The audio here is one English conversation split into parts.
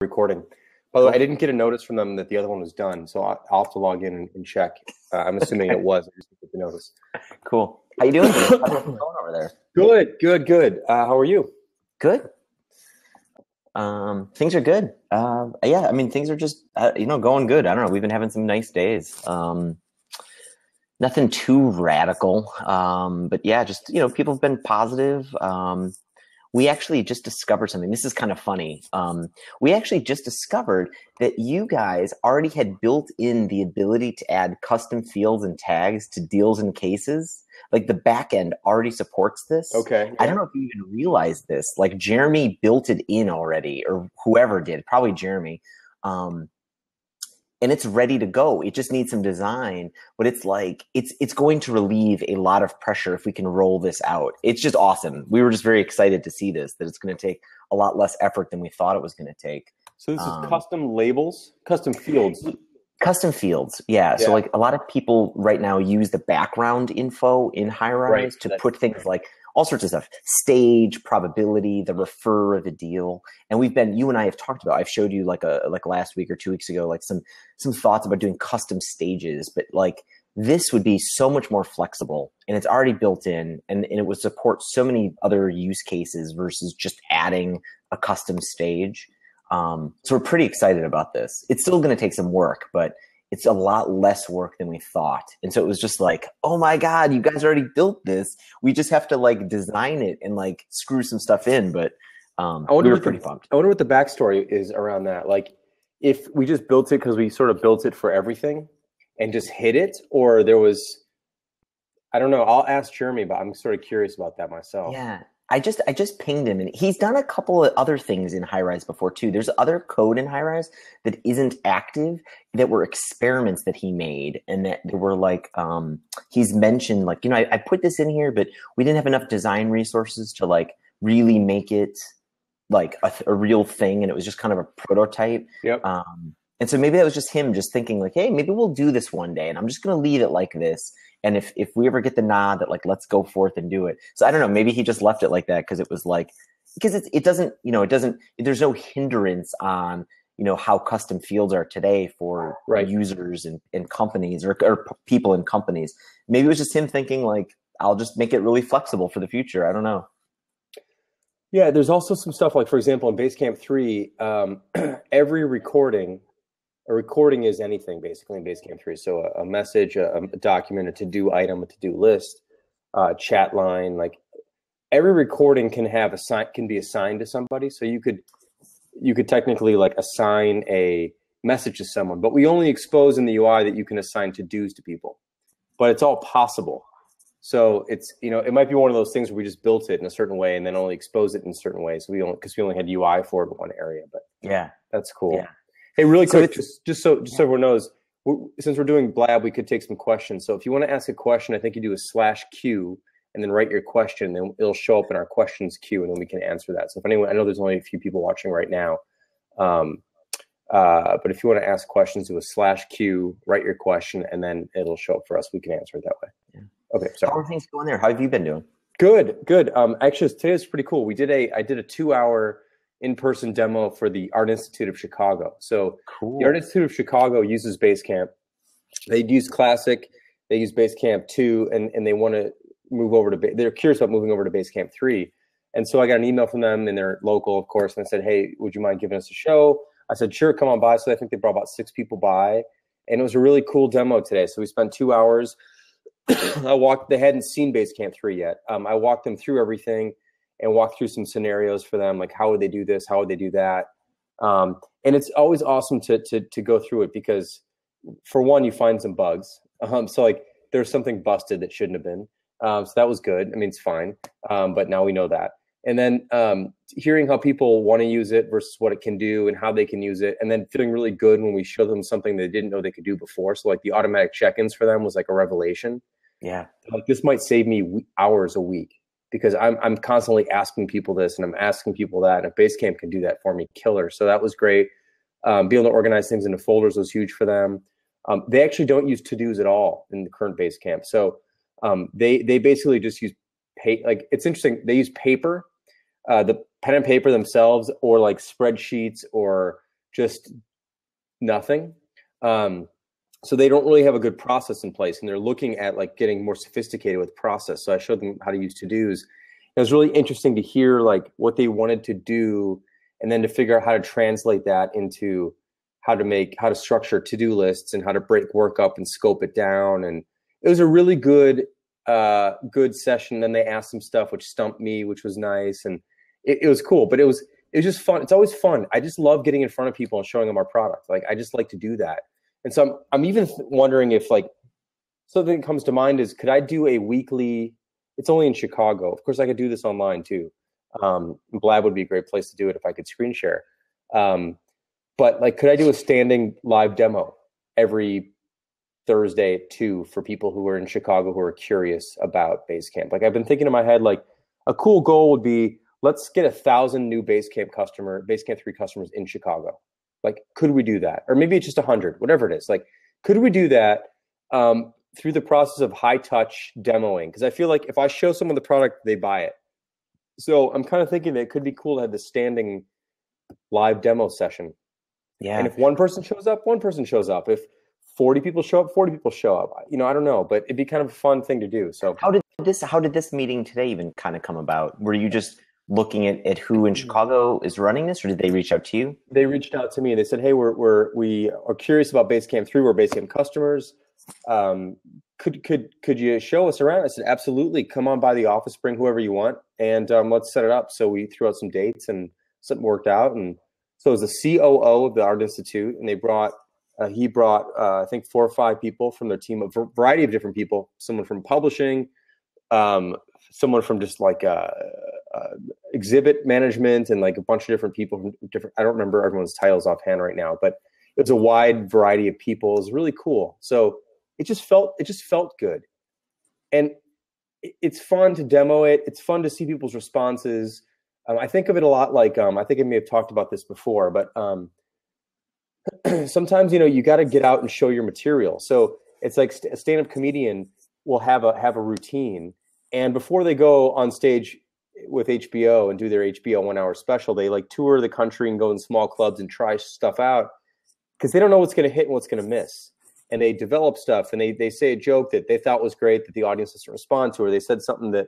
recording. By the way, I didn't get a notice from them that the other one was done, so I'll have to log in and check. I'm assuming it was. I just didn't get the notice. Cool. How you doing? How's it going over there? Good. How are you? Good. Things are good. Yeah, I mean, things are just, going good. I don't know. We've been having some nice days. Nothing too radical. But yeah, just, people have been positive. We actually just discovered something. This is kind of funny. We actually just discovered that you guys already had built in the ability to add custom fields and tags to deals and cases. Like the back end already supports this. Okay. Yeah. I don't know if you even realized this. Like Jeremy built it in already, or whoever did, probably Jeremy. And it's ready to go. It just needs some design, but it's like, it's going to relieve a lot of pressure if we can roll this out. It's just awesome. We were just very excited to see this, that it's going to take a lot less effort than we thought it was going to take. So this is custom labels, custom fields. Custom fields. Yeah. So like a lot of people right now use the background info in HighRise to put things like all sorts of stuff, stage, probability, the refer of the deal. And you and I have talked about, I've showed you like last week or 2 weeks ago, like some thoughts about doing custom stages, but like this would be so much more flexible and it's already built in and it would support so many other use cases versus just adding a custom stage. So we're pretty excited about this. It's still going to take some work, but it's a lot less work than we thought. And so it was just like, oh my God, you guys already built this. We just have to like design it and like screw some stuff in. But we were pretty pumped. I wonder what the backstory is around that. Like if we just built it because we sort of built it for everything and just hit it, or there was, I don't know. I'll ask Jeremy, but I'm sort of curious about that myself. Yeah. I just pinged him, and he's done a couple of other things in HighRise before too. There's other code in HighRise that isn't active that were experiments that he made, and that they were like he's mentioned like I put this in here, but we didn't have enough design resources to like really make it like a real thing, and it was just kind of a prototype. Yep. And so maybe that was just him just thinking like, hey, maybe we'll do this one day, and I'm just going to leave it like this. And if we ever get the nod that like, let's go forth and do it. So I don't know, maybe he just left it like that because it was like, because it doesn't, there's no hindrance on, how custom fields are today for users and companies or people in companies. Maybe it was just him thinking like, I'll just make it really flexible for the future. I don't know. Yeah, there's also some stuff like, for example, in Basecamp 3, every recording, a recording is anything basically in Basecamp 3. So a message, a document, a to-do item, a to-do list, chat line, like every recording can be assigned to somebody. So you could technically like assign a message to someone, but we only expose in the UI that you can assign to-dos to people, but it's all possible. So it's, it might be one of those things where we just built it in a certain way and then only expose it in certain ways. Because we only had UI for it in one area, but yeah, that's cool. Yeah. Hey, really quick, just so everyone knows, since we're doing Blab, we could take some questions. So if you want to ask a question, I think you do a /Q and then write your question, then it'll show up in our questions queue, and then we can answer that. So if anyone, I know there's only a few people watching right now, but if you want to ask questions, do a /Q, write your question, and then it'll show up for us. We can answer it that way. Yeah. Okay, sorry. How are things going there? How have you been doing? Good. Actually, today was pretty cool. I did a 2-hour in-person demo for the Art Institute of Chicago. So cool. The Art Institute of Chicago uses Basecamp. They use Classic, they use Basecamp 2, and they want to move over to, they're curious about moving over to Basecamp 3. And so I got an email from them, and they're local, of course, and they said, hey, would you mind giving us a show? I said, sure, come on by. So I think they brought about 6 people by, and it was a really cool demo today. So we spent 2 hours. They hadn't seen Basecamp 3 yet. I walked them through everything and walk through some scenarios for them, like how would they do this, how would they do that, and it's always awesome to go through it because, for one, you find some bugs. So like there's something busted that shouldn't have been. So that was good. I mean, it's fine, but now we know that. And then hearing how people want to use it versus what it can do and how they can use it, and then feeling really good when we show them something they didn't know they could do before. So like the automatic check-ins for them was like a revelation. Yeah, like this might save me hours a week. Because I'm constantly asking people this and I'm asking people that, and if Basecamp can do that for me, killer. So that was great. Being able to organize things into folders was huge for them. They actually don't use to-dos at all in the current Basecamp. So they basically just use like it's interesting. They use paper, the pen and paper themselves, or like spreadsheets or just nothing. So they don't really have a good process in place, and they're looking at like getting more sophisticated with process. So I showed them how to use to-dos. It was really interesting to hear like what they wanted to do, and then to figure out how to translate that into how to structure to-do lists and how to break work up and scope it down. And it was a really good session. Then they asked some stuff which stumped me, which was nice, and it was cool. But it was just fun. It's always fun. I just love getting in front of people and showing them our product. Like I just like to do that. And so I'm even wondering if like something that comes to mind is, could I do a weekly? It's only in Chicago. Of course, I could do this online too. Blab would be a great place to do it if I could screen share. But like, could I do a standing live demo every Thursday at 2 for people who are in Chicago who are curious about Basecamp? Like I've been thinking in my head, like a cool goal would be, let's get 1,000 new Basecamp 3 customers in Chicago. Like, could we do that? Or maybe it's just 100, whatever it is. Like, could we do that through the process of high touch demoing? Because I feel like if I show someone the product, they buy it. So I'm kind of thinking that it could be cool to have this standing live demo session. Yeah. And if one person shows up, one person shows up. If 40 people show up, 40 people show up. You know, I don't know, but it'd be kind of a fun thing to do. So how did this meeting today even kind of come about? Were you just looking at who in Chicago is running this, or did they reach out to you? They reached out to me and they said, "Hey, we are curious about Basecamp 3. We're Basecamp customers. Could you show us around?" I said, "Absolutely. Come on by the office, bring whoever you want, and let's set it up." So we threw out some dates and something worked out. And so it was the COO of the Art Institute, and he brought I think 4 or 5 people from their team, a variety of different people, someone from publishing, someone from just like exhibit management, and like a bunch of different people from different, I don't remember everyone's titles offhand right now, but it was a wide variety of people. It was really cool. So it just felt good. And it's fun to demo it. It's fun to see people's responses. I think of it a lot like, I think I may have talked about this before, but sometimes, you got to get out and show your material. So it's like a stand-up comedian will have a routine. And before they go on stage with HBO and do their HBO 1 hour special, they like tour the country and go in small clubs and try stuff out because they don't know what's going to hit and what's going to miss. And they develop stuff, and they say a joke that they thought was great that the audience doesn't respond to, or they said something that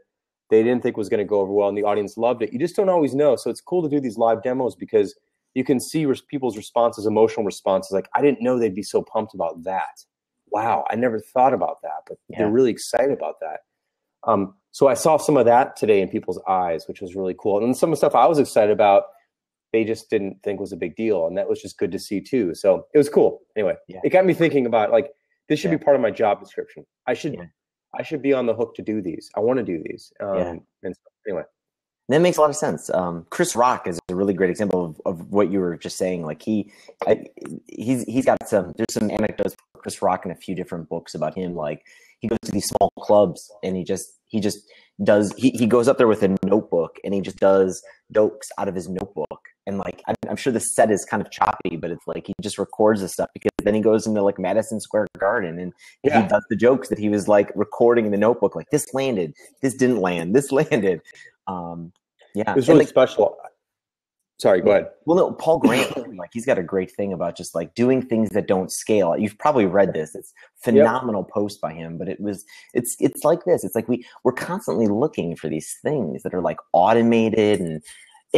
they didn't think was going to go over well and the audience loved it. You just don't always know. So it's cool to do these live demos because you can see people's responses, emotional responses. Like, I didn't know they'd be so pumped about that. Wow, I never thought about that, but they're really excited about that. So I saw some of that today in people's eyes, which was really cool. And then some of the stuff I was excited about, they just didn't think was a big deal. And that was just good to see too. So it was cool. Anyway, It got me thinking about like, this should be part of my job description. I should be on the hook to do these. I want to do these. And so, anyway. That makes a lot of sense. Chris Rock is a really great example of what you were just saying. Like he's got there's some anecdotes for Chris Rock in a few different books about him. Like he goes to these small clubs and he goes up there with a notebook and he just does jokes out of his notebook. And like, I'm sure the set is kind of choppy, but it's like, he just records this stuff because then he goes into like Madison Square Garden and he does the jokes that he was like recording in the notebook. Like this landed, this didn't land, this landed. It was really special. Sorry, go ahead. Well, no, Paul Graham, like he's got a great thing about just like doing things that don't scale. You've probably read this. It's phenomenal post by him, but it's like this. It's like we're constantly looking for these things that are like automated and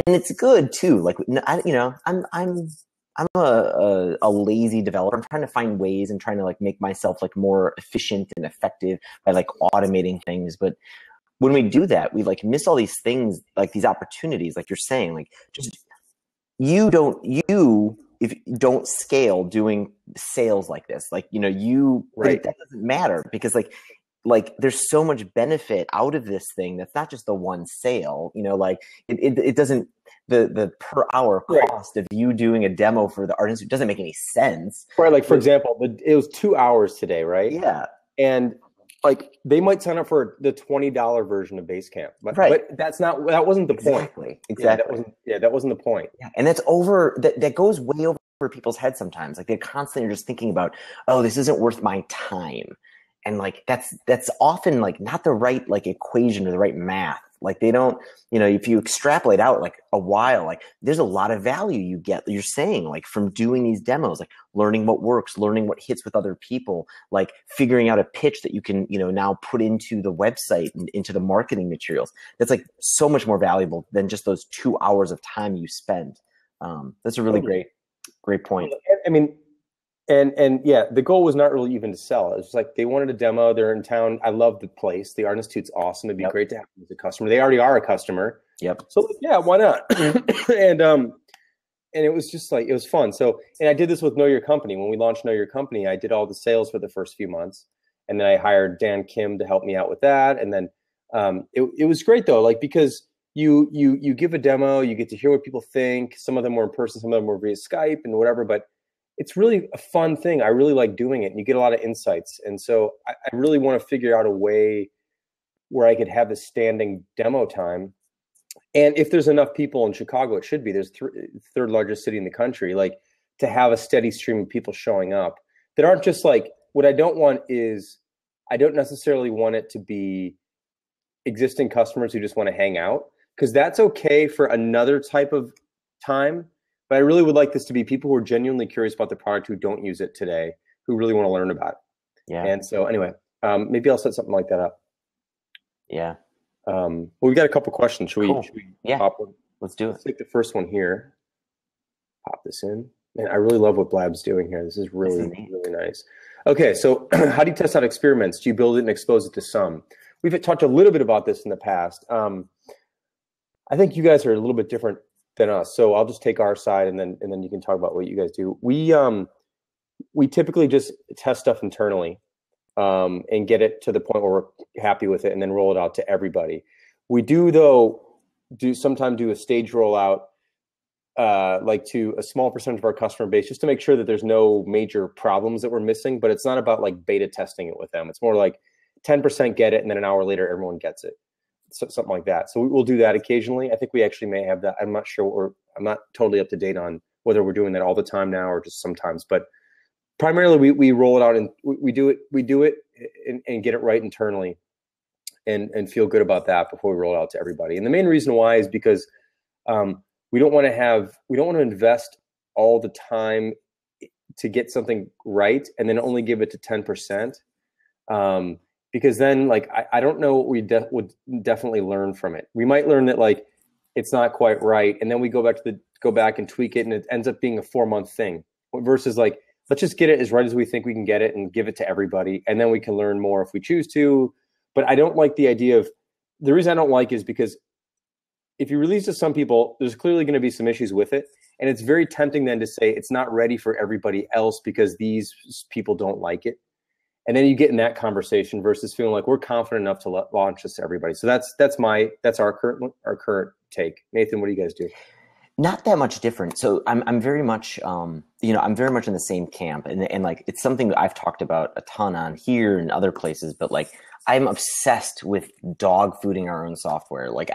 it's good too. Like, I'm a lazy developer. I'm trying to find ways and trying to like make myself like more efficient and effective by like automating things. But when we do that, we like miss all these things, like these opportunities, like you're saying, like just if you don't scale doing sales like this, like, that doesn't matter because like there's so much benefit out of this thing. That's not just the one sale, like it doesn't, the per hour cost of you doing a demo for the artist, it doesn't make any sense. Right. Like for example, it was 2 hours today. Right. Yeah. And like they might sign up for the $20 version of Basecamp, but that wasn't the point. Exactly. That wasn't the point. Yeah. And that goes way over people's heads sometimes. Like they constantly are just thinking about, oh, this isn't worth my time. And like, that's often like not the right like equation or the right math. Like they don't, if you extrapolate out like a while, like there's a lot of value you get, you're saying, like from doing these demos, like learning what works, learning what hits with other people, like figuring out a pitch that you can, now put into the website and into the marketing materials. That's like so much more valuable than just those 2 hours of time you spend. That's a really great point. I mean, and yeah, the goal was not really even to sell. It was like they wanted a demo. They're in town. I love the place. The Art Institute's awesome. It'd be great to have them as a customer. They already are a customer. Yep. So like, yeah, why not? And it was just like, it was fun. So, and I did this with Know Your Company. When we launched Know Your Company, I did all the sales for the first few months, and then I hired Dan Kim to help me out with that. And then it was great though, like because you give a demo, you get to hear what people think. Some of them were in person, some of them were via Skype and whatever, but it's really a fun thing. I really like doing it, and you get a lot of insights. And so I really want to figure out a way where I could have this standing demo time. And if there's enough people in Chicago, it should be. There's third largest city in the country, like to have a steady stream of people showing up that aren't just like, what I don't want is, I don't necessarily want it to be existing customers who just want to hang out, because that's okay for another type of time. But I really would like this to be people who are genuinely curious about the product, who don't use it today, who really want to learn about it. Yeah. And so anyway, maybe I'll set something like that up. Yeah. Well, we got a couple questions. Should we pop one? Let's do it. Let's take the first one here. Pop this in. Man, I really love what Blab's doing here. This is really nice. Okay, so how do you test out experiments? Do you build it and expose it to some? We've talked a little bit about this in the past. I think you guys are a little bit different than us, so I'll just take our side, and then you can talk about what you guys do. We typically just test stuff internally and get it to the point where we're happy with it, and then roll it out to everybody. We do though sometimes do a stage rollout, like to a small percentage of our customer base, just to make sure that there's no major problems that we're missing. But it's not about like beta testing it with them. It's more like 10% get it, and then an hour later everyone gets it. So, something like that. So we'll do that occasionally. I think we actually may have that. I'm not sure, I'm not totally up to date on whether we're doing that all the time now or just sometimes. But primarily, we roll it out and we do it and get it right internally, and feel good about that before we roll it out to everybody. And the main reason why is because we don't want to invest all the time to get something right and then only give it to 10%. Because then, like, I don't know what we would definitely learn from it. We might learn that like it's not quite right, and then we go back and tweak it, and it ends up being a 4-month thing. Versus like, let's just get it as right as we think we can get it and give it to everybody, and then we can learn more if we choose to. But I don't like the idea of, the reason I don't like is because if you release to some people, there's clearly going to be some issues with it, and it's very tempting then to say it's not ready for everybody else because these people don't like it. And then you get in that conversation versus feeling like we're confident enough to launch this to everybody. So that's our current take. Nathan, what do you guys do? Not that much different. So I'm very much I'm very much in the same camp, and like it's something that I've talked about a ton on here and other places. But like I'm obsessed with dog fooding our own software. Like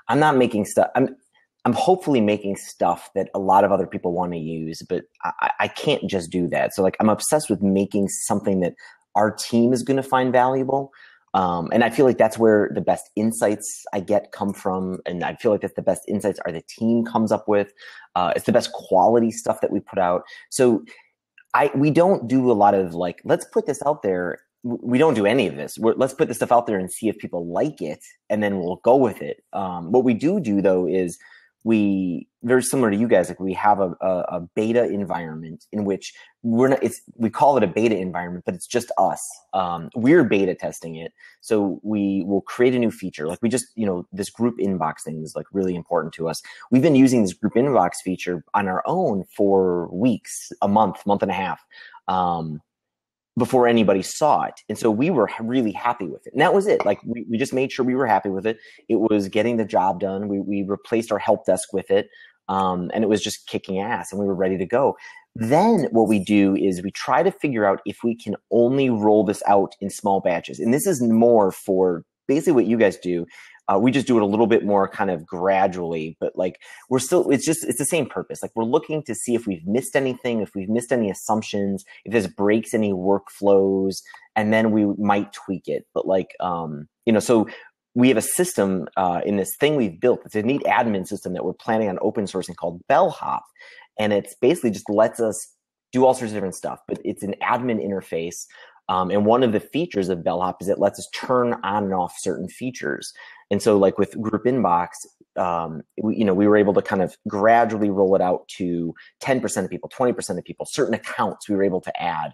I'm not making stuff. I'm hopefully making stuff that a lot of other people want to use, but I can't just do that. So like I'm obsessed with making something that our team is going to find valuable. And I feel like that's where the best insights I get come from. And I feel like that's the best insights the team comes up with. It's the best quality stuff that we put out. So we don't do a lot of like, let's put this out there. We don't do any of this. Let's put this stuff out there and see if people like it, and then we'll go with it. What we do though is very similar to you guys, like we have a beta environment in which we call it a beta environment, but it's just us. We're beta testing it. So we will create a new feature. Like we just, this group inbox thing is like really important to us. We've been using this group inbox feature on our own for weeks, a month and a half. Before anybody saw it. And so we were really happy with it. And that was it. Like we just made sure we were happy with it. It was getting the job done. We replaced our help desk with it. And it was just kicking ass, and we were ready to go. Then what we do is we try to figure out if we can only roll this out in small batches. And this is more for basically what you guys do. We just do it a little bit more kind of gradually, but like it's the same purpose. Like we're looking to see if we've missed anything, if we've missed any assumptions, if this breaks any workflows, and then we might tweak it. But like, so we have a system in this thing we've built. It's a neat admin system that we're planning on open sourcing called Bellhop. And it's basically just lets us do all sorts of different stuff, but it's an admin interface. And one of the features of Bellhop is it lets us turn on and off certain features. And so like with Group Inbox, we were able to kind of gradually roll it out to 10% of people, 20% of people, certain accounts we were able to add.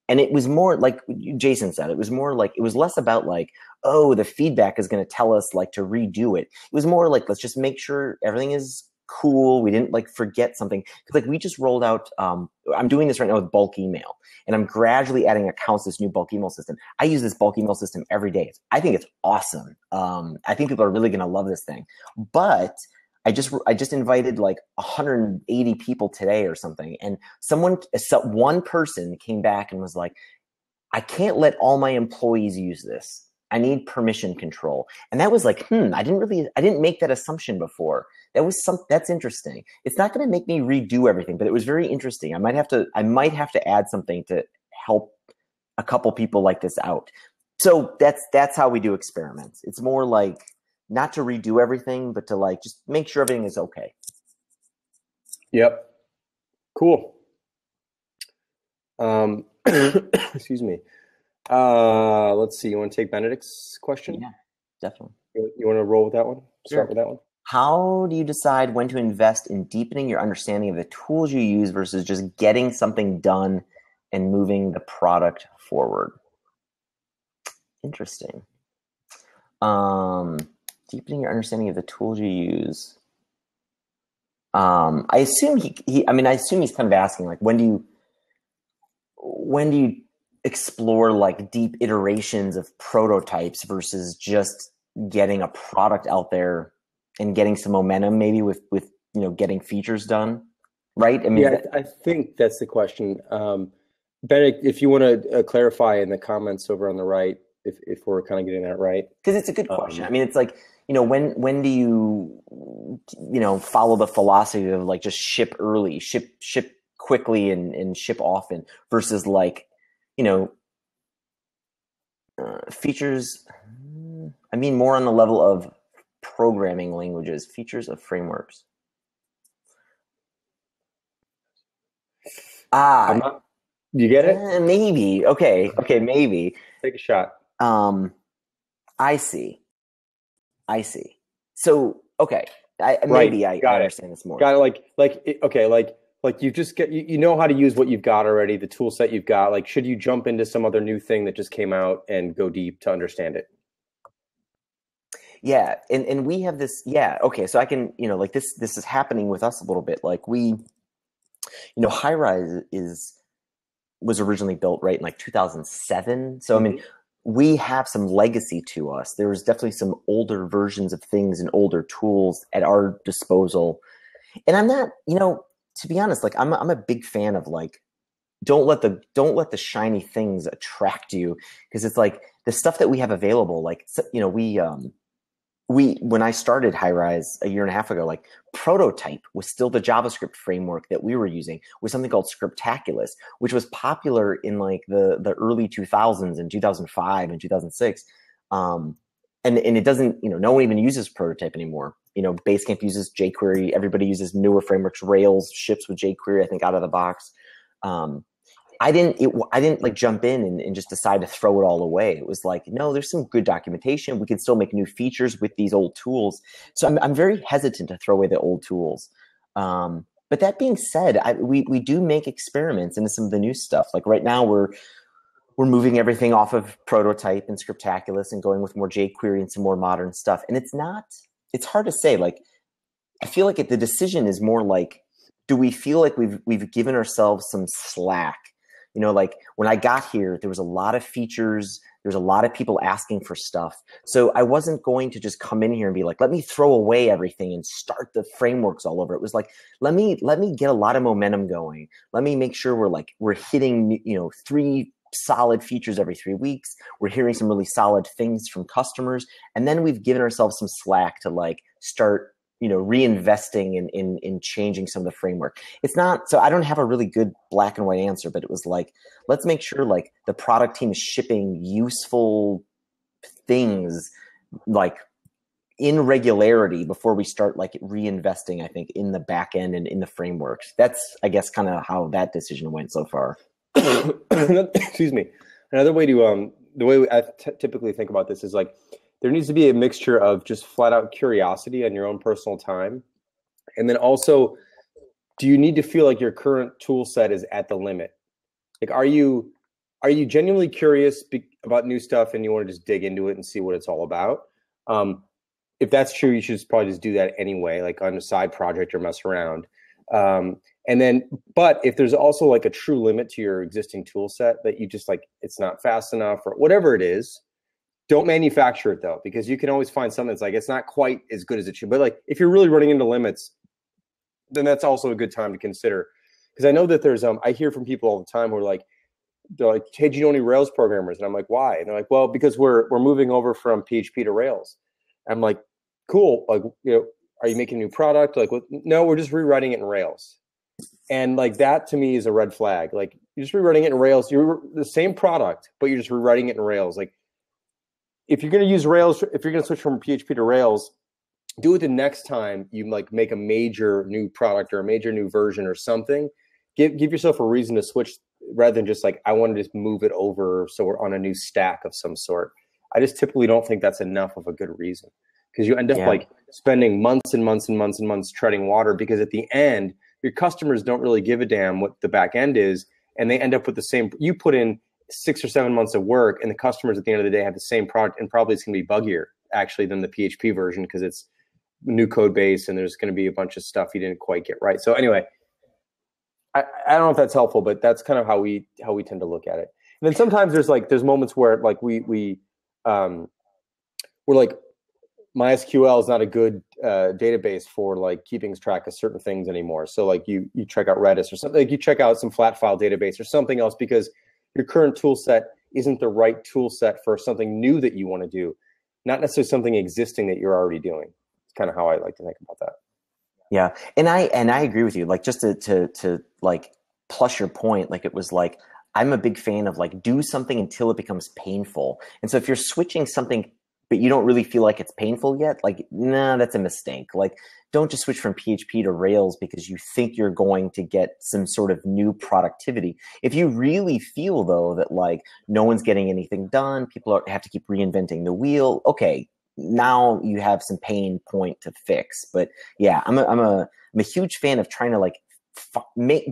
And it was more like Jason said, it was less about like, oh, the feedback is going to tell us like to redo it. It was more like, let's just make sure everything is cool. We didn't like forget something. Cause like we just rolled out, I'm doing this right now with bulk email, and I'm gradually adding accounts to this new bulk email system. I use this bulk email system every day. I think it's awesome. I think people are really going to love this thing, but I just invited like 180 people today or something. And one person came back and was like, I can't let all my employees use this. I need permission control. And that was like, I didn't make that assumption before. That's interesting. It's not going to make me redo everything, but it was very interesting. I might have to add something to help a couple people like this out. So that's how we do experiments. It's more like not to redo everything, but to like just make sure everything is okay. Yep. Cool. Excuse me. Let's see. You want to take Benedict's question? Yeah, definitely. You want to roll with that one? Start with that one. How do you decide when to invest in deepening your understanding of the tools you use versus just getting something done and moving the product forward? Interesting. Deepening your understanding of the tools you use. I assume I assume he's kind of asking like, when do you explore like deep iterations of prototypes versus just getting a product out there and getting some momentum, maybe with getting features done, right? I think that's the question. Benedict, if you want to clarify in the comments over on the right, if we're kind of getting that right, because it's a good question. It's like, when do you follow the philosophy of like just ship early, ship quickly and ship often versus like features. More on the level of programming languages, features of frameworks. You get it? Maybe. Okay, maybe. Take a shot. I see. So, okay. I understand this more. Got it. Like you just get, you know how to use what you've got already, the tool set you've got. Like, should you jump into some other new thing that just came out and go deep to understand it? Yeah. And we have this, okay. So I can, like this is happening with us a little bit. Like Highrise was originally built right in like 2007. So, we have some legacy to us. There was definitely some older versions of things and older tools at our disposal. And I'm not, to be honest, like I'm a big fan of like, don't let the shiny things attract you, because it's like the stuff that we have available. Like, when I started Highrise a year and a half ago, like Prototype was still the JavaScript framework that we were using, with something called Scriptaculous, which was popular in like the early 2000s and 2005 and 2006. And it doesn't, no one even uses Prototype anymore. Basecamp uses jQuery. Everybody uses newer frameworks. Rails ships with jQuery, I think, out of the box. I didn't like jump in and just decide to throw it all away. It was like, no, there's some good documentation. We can still make new features with these old tools. So I'm very hesitant to throw away the old tools. But that being said, we do make experiments into some of the new stuff. Like right now we're moving everything off of Prototype and Scriptaculous and going with more jQuery and some more modern stuff. And it's hard to say. Like, I feel like the decision is more like, do we feel like we've given ourselves some slack? Like when I got here, there was a lot of features. There was a lot of people asking for stuff. So I wasn't going to just come in here and be like, let me throw away everything and start the frameworks all over. It was like, let me get a lot of momentum going. Let me make sure we're hitting, 3 solid features every 3 weeks. We're hearing some really solid things from customers. And then we've given ourselves some slack to like start, reinvesting in changing some of the framework. It's not, so I don't have a really good black and white answer, but it was like, let's make sure like the product team is shipping useful things like in regularity before we start like reinvesting, I think, in the back end and in the frameworks. That's, I guess, kind of how that decision went so far. Excuse me. Another way to the way I typically think about this is like there needs to be a mixture of just flat out curiosity on your own personal time, and then also, do you need to feel like your current tool set is at the limit? Like, are you genuinely curious about new stuff and you want to just dig into it and see what it's all about? If that's true, you should probably just do that anyway, like on a side project or mess around. And then, but if there's also like a true limit to your existing tool set that you just like, it's not fast enough or whatever it is, don't manufacture it though, because you can always find something that's like, it's not quite as good as it should. But like, if you're really running into limits, then that's also a good time to consider. Because I know that there's, I hear from people all the time who are like, they're like, hey, do you know any Rails programmers? And I'm like, why? And they're like, well, because we're moving over from PHP to Rails. I'm like, cool. Like, are you making a new product? Like, no, we're just rewriting it in Rails. And like that to me is a red flag. Like you're just rewriting it in Rails. You're the same product, but you're just rewriting it in Rails. Like if you're going to use Rails, if you're going to switch from PHP to Rails, do it the next time you like make a major new product or a major new version or something. Give yourself a reason to switch rather than just like, I want to just move it over so we're on a new stack of some sort. I just typically don't think that's enough of a good reason, because you end up like spending months and months and months and months treading water, because at the end, your customers don't really give a damn what the back end is, and they end up with the same. You put in 6 or 7 months of work, and the customers at the end of the day have the same product, and probably it's going to be buggier actually than the PHP version because it's new code base and there's going to be a bunch of stuff you didn't quite get right. So anyway, I don't know if that's helpful, but that's kind of how we tend to look at it. And then sometimes there's moments where like we're like, MySQL is not a good database for like keeping track of certain things anymore. So like you check out Redis or something, like you check out some flat file database or something else because your current tool set isn't the right tool set for something new that you want to do, not necessarily something existing that you're already doing. It's kind of how I like to think about that. Yeah. And I agree with you. Like just to like plus your point, like it was like, I'm a big fan of like do something until it becomes painful. And so if you're switching something but you don't really feel like it's painful yet, like, nah, that's a mistake. Like, don't just switch from PHP to Rails because you think you're going to get some sort of new productivity. If you really feel, though, that, like, no one's getting anything done, people have to keep reinventing the wheel, okay, now you have some pain point to fix. But, yeah, I'm a huge fan of trying to, like,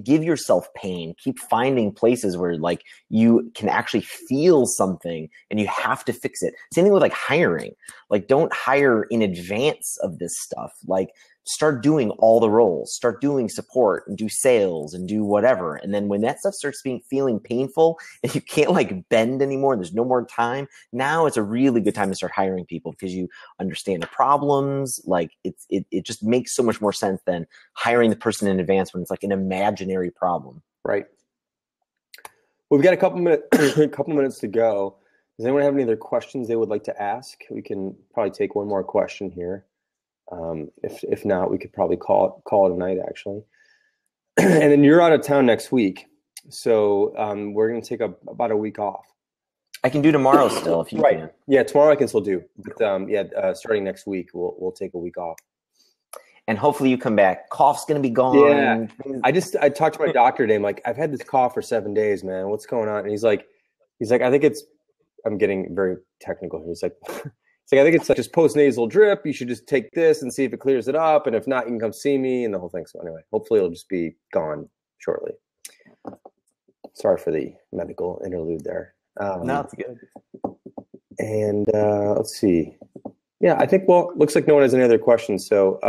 give yourself pain, keep finding places where like you can actually feel something and you have to fix it. Same thing with like hiring. Like don't hire in advance of this stuff. Like start doing all the roles, start doing support and do sales and do whatever. And then when that stuff starts feeling painful and you can't like bend anymore, and there's no more time, now it's a really good time to start hiring people because you understand the problems. Like it just makes so much more sense than hiring the person in advance when it's like an imaginary problem. Right. Well, we've got a couple minutes to go. Does anyone have any other questions they would like to ask? We can probably take one more question here. If not, we could probably call it a night, actually. And then you're out of town next week, so we're going to take about a week off. I can do tomorrow still if you can. Yeah, tomorrow I can still do. But starting next week, we'll take a week off. And hopefully you come back. Cough's going to be gone. Yeah, I talked to my doctor today. I'm like, I've had this cough for 7 days, man. What's going on? And he's like, I think I'm getting very technical here. He's like. I think it's like just post-nasal drip. You should just take this and see if it clears it up. And if not, you can come see me and the whole thing. So anyway, hopefully it'll just be gone shortly. Sorry for the medical interlude there. No, it's good. And let's see. Yeah, I think, well, looks like no one has any other questions. So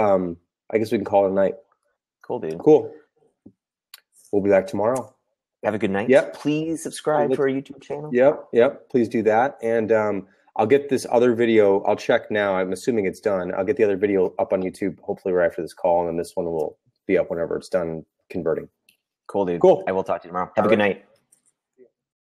I guess we can call it a night. Cool, dude. Cool. We'll be back tomorrow. Have a good night. Yep. Please subscribe to our YouTube channel. Yep. Please do that. And I'll get this other video. I'll check now. I'm assuming it's done. I'll get the other video up on YouTube, hopefully right after this call. And then this one will be up whenever it's done converting. Cool, dude. Cool. I will talk to you tomorrow. Have a good night.